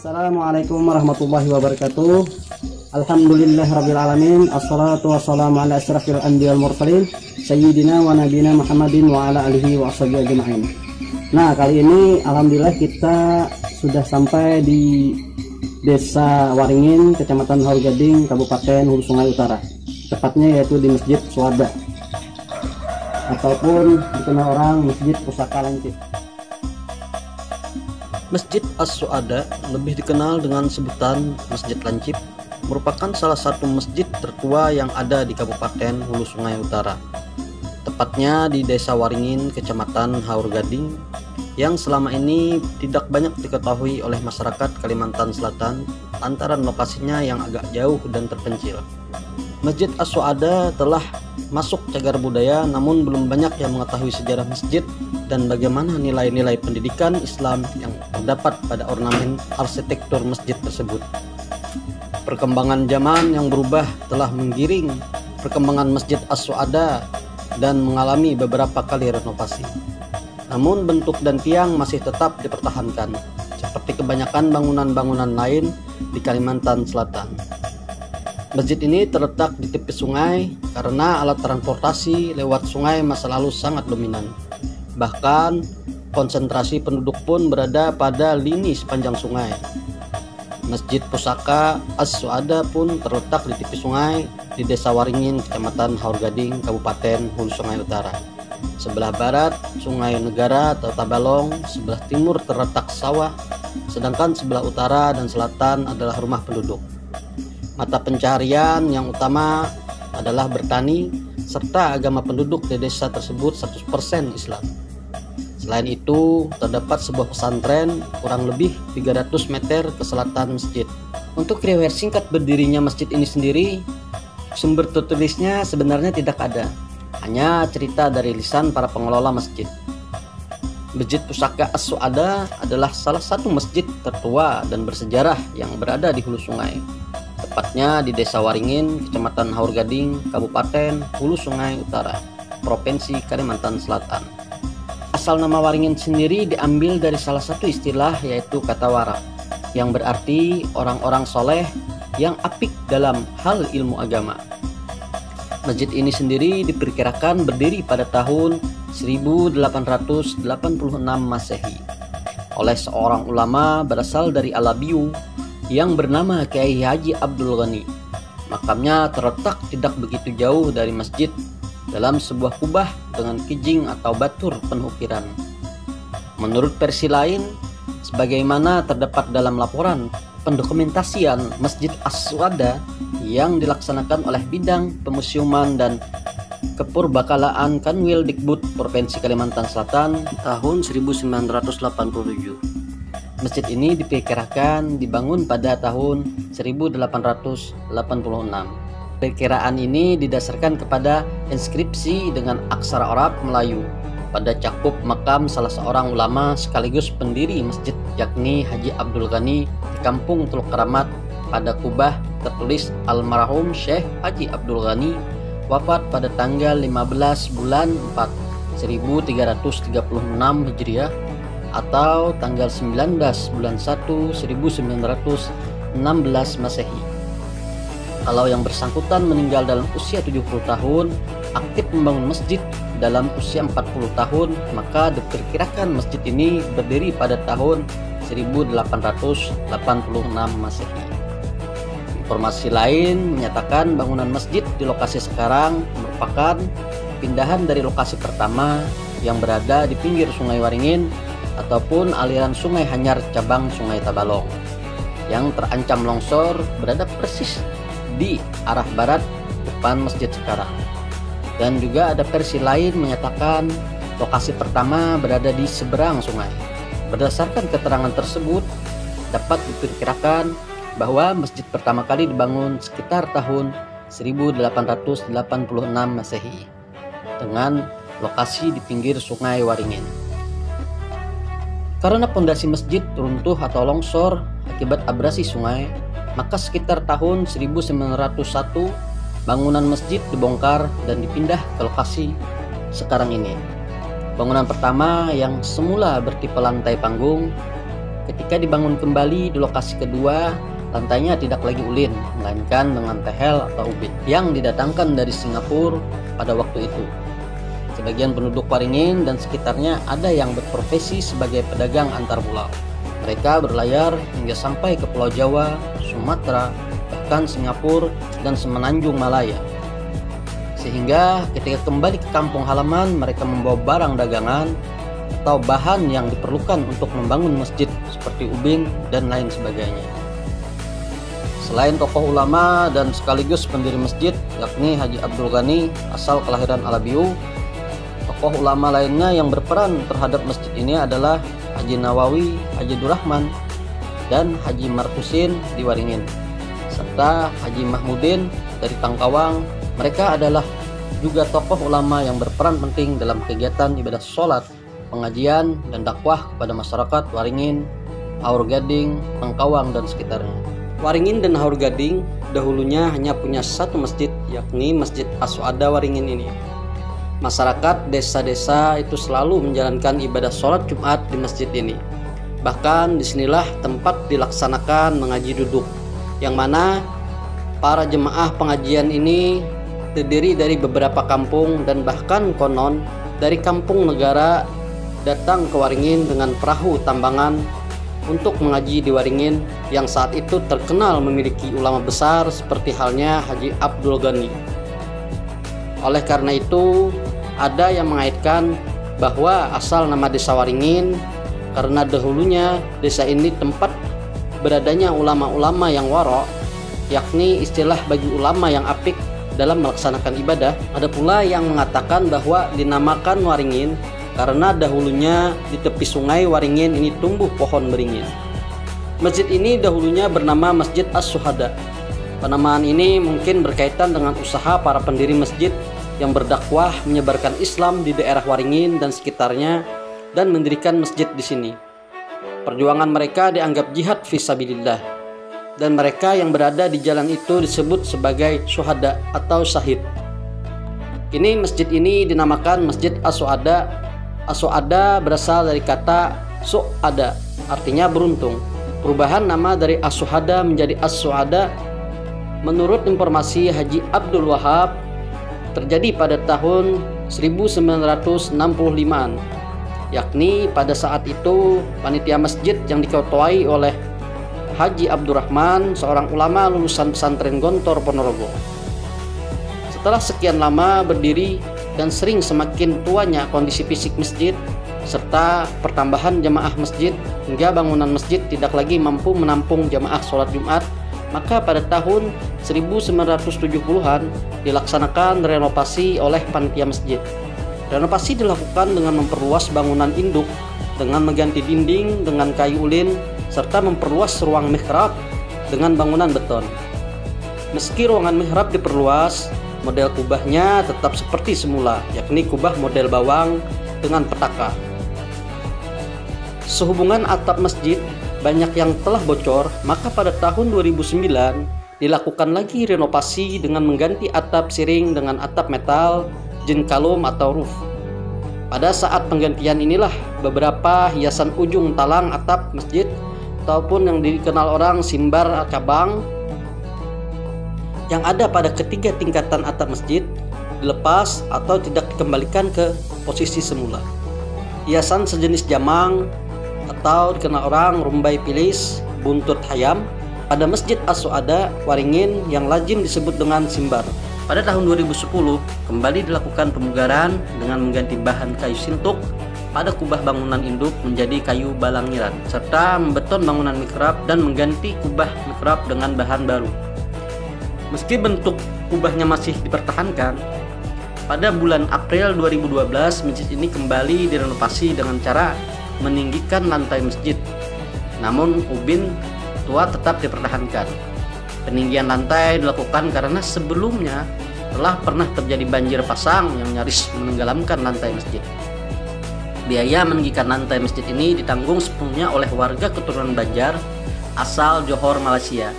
Assalamualaikum warahmatullahi wabarakatuh. Alhamdulillahirabbil alamin. Assalatu wassalamu ala asyrafil anbiya'il mursalin sayyidina wa nabiyina Muhammadin wa ala alihi wa ashabihi ajma'in. Nah, kali ini alhamdulillah kita sudah sampai di Desa Waringin, Kecamatan Haurgading, Kabupaten Hulu Sungai Utara. Tepatnya yaitu di Masjid Suada ataupun dikenal orang Masjid Pusaka Lancip. Masjid As-Suada, lebih dikenal dengan sebutan Masjid Lancip, merupakan salah satu masjid tertua yang ada di Kabupaten Hulu Sungai Utara. Tepatnya di Desa Waringin, Kecamatan Haurgading, yang selama ini tidak banyak diketahui oleh masyarakat Kalimantan Selatan lantaran lokasinya yang agak jauh dan terpencil. Masjid As-Suada telah masuk cagar budaya, namun belum banyak yang mengetahui sejarah masjid dan bagaimana nilai-nilai pendidikan Islam yang terdapat pada ornamen arsitektur masjid tersebut. Perkembangan zaman yang berubah telah menggiring perkembangan Masjid As-Suada dan mengalami beberapa kali renovasi. Namun bentuk dan tiang masih tetap dipertahankan, seperti kebanyakan bangunan-bangunan lain di Kalimantan Selatan. Masjid ini terletak di tepi sungai karena alat transportasi lewat sungai masa lalu sangat dominan. Bahkan konsentrasi penduduk pun berada pada lini sepanjang sungai. Masjid Pusaka As-Suada pun terletak di tepi sungai di Desa Waringin, Kecamatan Haurgading, Kabupaten Hulu Sungai Utara. Sebelah barat Sungai Negara atau Tabalong, sebelah timur terletak sawah, sedangkan sebelah utara dan selatan adalah rumah penduduk. Mata pencaharian yang utama adalah bertani, serta agama penduduk di desa tersebut 100% Islam. Selain itu, terdapat sebuah pesantren kurang lebih 300 meter ke selatan masjid. Untuk riwayat singkat berdirinya masjid ini sendiri, sumber tertulisnya sebenarnya tidak ada, hanya cerita dari lisan para pengelola masjid. Masjid Pusaka As-Suada adalah salah satu masjid tertua dan bersejarah yang berada di hulu sungai, tepatnya di Desa Waringin, Kecamatan Haurgading, Kabupaten Hulu Sungai Utara, Provinsi Kalimantan Selatan. Asal nama Waringin sendiri diambil dari salah satu istilah, yaitu kata wara, yang berarti orang-orang soleh yang apik dalam hal ilmu agama. Masjid ini sendiri diperkirakan berdiri pada tahun 1886 Masehi oleh seorang ulama berasal dari Alabiu yang bernama Kiai Haji Abdul Ghani. Makamnya terletak tidak begitu jauh dari masjid dalam sebuah kubah dengan kijing atau batur penuh ukiran. Menurut versi lain, sebagaimana terdapat dalam laporan pendokumentasian Masjid As-Suada yang dilaksanakan oleh Bidang Pemusiuman dan Kepurbakalaan Kanwil Dikbud Provinsi Kalimantan Selatan tahun 1987. Masjid ini diperkirakan dibangun pada tahun 1886. Perkiraan ini didasarkan kepada inskripsi dengan aksara Arab Melayu pada cakup makam salah seorang ulama sekaligus pendiri masjid, yakni Haji Abdul Ghani di Kampung Teluk Keramat. Pada kubah tertulis almarhum Syekh Haji Abdul Ghani wafat pada tanggal 15 bulan 4 1336 Hijriah atau tanggal 19 bulan 1 1916 Masehi. Kalau yang bersangkutan meninggal dalam usia 70 tahun, aktif membangun masjid dalam usia 40 tahun, maka diperkirakan masjid ini berdiri pada tahun 1886 Masehi. Informasi lain menyatakan bangunan masjid di lokasi sekarang merupakan pindahan dari lokasi pertama yang berada di pinggir Sungai Waringin ataupun aliran Sungai Hanyar cabang Sungai Tabalong yang terancam longsor berada persis di arah barat depan masjid sekarang. Dan juga ada versi lain menyatakan lokasi pertama berada di seberang sungai. Berdasarkan keterangan tersebut, dapat diperkirakan bahwa masjid pertama kali dibangun sekitar tahun 1886 Masehi dengan lokasi di pinggir Sungai Waringin. Karena pondasi masjid runtuh atau longsor akibat abrasi sungai, maka sekitar tahun 1901 bangunan masjid dibongkar dan dipindah ke lokasi sekarang ini. Bangunan pertama yang semula bertipe lantai panggung Ketika dibangun kembali di lokasi kedua, lantainya tidak lagi ulin, melainkan dengan tehel atau ubin yang didatangkan dari Singapura pada waktu itu. Sebagian penduduk Waringin dan sekitarnya ada yang berprofesi sebagai pedagang antar pulau. Mereka berlayar hingga sampai ke Pulau Jawa, Sumatera, bahkan Singapura dan Semenanjung Malaya. Sehingga ketika kembali ke kampung halaman, mereka membawa barang dagangan atau bahan yang diperlukan untuk membangun masjid seperti ubin dan lain sebagainya. Selain tokoh ulama dan sekaligus pendiri masjid yakni Haji Abdul Ghani asal kelahiran Alabiu, tokoh ulama lainnya yang berperan terhadap masjid ini adalah Haji Nawawi, Haji Durrahman, dan Haji Markusin di Waringin, serta Haji Mahmudin dari Tangkawang. Mereka adalah juga tokoh ulama yang berperan penting dalam kegiatan ibadah sholat, pengajian, dan dakwah kepada masyarakat Waringin, Haur Gading, Tangkawang, dan sekitarnya. Waringin dan Haur Gading dahulunya hanya punya satu masjid, yakni Masjid As-Suada Waringin ini. Masyarakat desa-desa itu selalu menjalankan ibadah sholat Jumat di masjid ini. Bahkan disinilah tempat dilaksanakan mengaji duduk, yang mana para jemaah pengajian ini terdiri dari beberapa kampung dan bahkan konon dari kampung negara datang ke Waringin dengan perahu tambangan untuk mengaji di Waringin yang saat itu terkenal memiliki ulama besar seperti halnya Haji Abdul Ghani. Oleh karena itu, ada yang mengaitkan bahwa asal nama desa Waringin karena dahulunya desa ini tempat beradanya ulama-ulama yang warok, yakni istilah bagi ulama yang apik dalam melaksanakan ibadah. Ada pula yang mengatakan bahwa dinamakan Waringin karena dahulunya di tepi sungai Waringin ini tumbuh pohon beringin. Masjid ini dahulunya bernama Masjid As-Suhada. Penamaan ini mungkin berkaitan dengan usaha para pendiri masjid yang berdakwah menyebarkan Islam di daerah Waringin dan sekitarnya dan mendirikan masjid di sini. Perjuangan mereka dianggap jihad fisabilillah, dan mereka yang berada di jalan itu disebut sebagai syuhada atau syahid. Kini masjid ini dinamakan Masjid As-Suada. As-Suada berasal dari kata su'ada, artinya beruntung. Perubahan nama dari As-Suhada menjadi As-Suada menurut informasi Haji Abdul Wahab terjadi pada tahun 1965-an, yakni pada saat itu panitia masjid yang diketuai oleh Haji Abdurrahman, seorang ulama lulusan pesantren Gontor Ponorogo. Setelah sekian lama berdiri dan sering semakin tuanya kondisi fisik masjid serta pertambahan jamaah masjid hingga bangunan masjid tidak lagi mampu menampung jamaah sholat Jumat, maka pada tahun 1970-an dilaksanakan renovasi oleh panitia masjid. Renovasi dilakukan dengan memperluas bangunan induk dengan mengganti dinding dengan kayu ulin serta memperluas ruang mihrab dengan bangunan beton. Meski ruangan mihrab diperluas, model kubahnya tetap seperti semula, yakni kubah model bawang dengan petaka. Sehubungan atap masjid banyak yang telah bocor, maka pada tahun 2009 dilakukan lagi renovasi dengan mengganti atap siring dengan atap metal jin kalum atau roof. Pada saat penggantian inilah beberapa hiasan ujung talang atap masjid ataupun yang dikenal orang simbar cabang yang ada pada ketiga tingkatan atap masjid dilepas atau tidak dikembalikan ke posisi semula. Hiasan sejenis jamang atau dikenal orang rumbai pilis, buntut hayam pada Masjid As-Suada Waringin yang lazim disebut dengan simbar. Pada tahun 2010 kembali dilakukan pemugaran dengan mengganti bahan kayu sintuk pada kubah bangunan induk menjadi kayu balangiran serta membeton bangunan mihrab dan mengganti kubah mihrab dengan bahan baru. Meski bentuk kubahnya masih dipertahankan, pada bulan April 2012 masjid ini kembali direnovasi dengan cara meninggikan lantai masjid. Namun ubin tua tetap dipertahankan. Peninggian lantai dilakukan karena sebelumnya telah pernah terjadi banjir pasang yang nyaris menenggelamkan lantai masjid. Biaya meninggikan lantai masjid ini ditanggung sepenuhnya oleh warga keturunan Banjar asal Johor, Malaysia,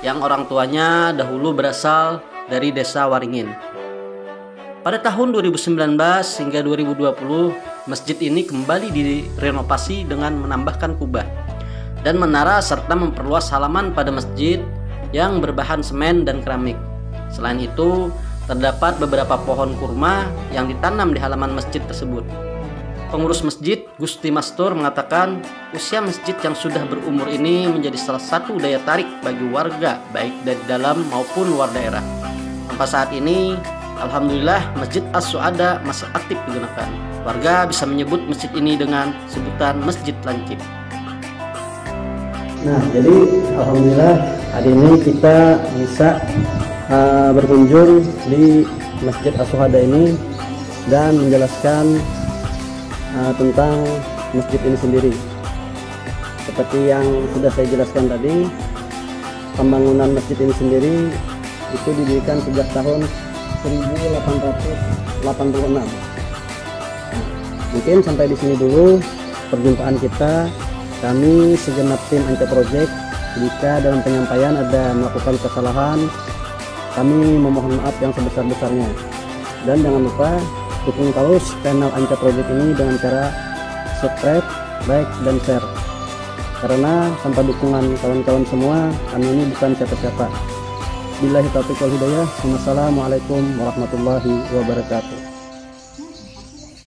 yang orang tuanya dahulu berasal dari desa Waringin. Pada tahun 2019 hingga 2020, masjid ini kembali direnovasi dengan menambahkan kubah. dan menara serta memperluas halaman pada masjid yang berbahan semen dan keramik. Selain itu, terdapat beberapa pohon kurma yang ditanam di halaman masjid tersebut. Pengurus masjid, Gusti Mastur, mengatakan usia masjid yang sudah berumur ini menjadi salah satu daya tarik bagi warga baik dari dalam maupun luar daerah. Sampai saat ini, alhamdulillah Masjid As-Suada masih aktif digunakan. Warga bisa menyebut masjid ini dengan sebutan Masjid Lancip. Nah, jadi alhamdulillah hari ini kita bisa berkunjung di Masjid As-Suada ini dan menjelaskan tentang masjid ini sendiri. Seperti yang sudah saya jelaskan tadi, pembangunan masjid ini sendiri itu didirikan sejak tahun 1886. Mungkin sampai di sini dulu perjumpaan kita. Kami segenap tim Anca Project, jika dalam penyampaian ada melakukan kesalahan, kami memohon maaf yang sebesar-besarnya. Dan jangan lupa dukung terus channel Anca Project ini dengan cara subscribe, like, dan share. Karena tanpa dukungan kawan-kawan semua, kami ini bukan siapa-siapa. Billahi taufiq wal hidayah. Wassalamualaikum warahmatullahi wabarakatuh.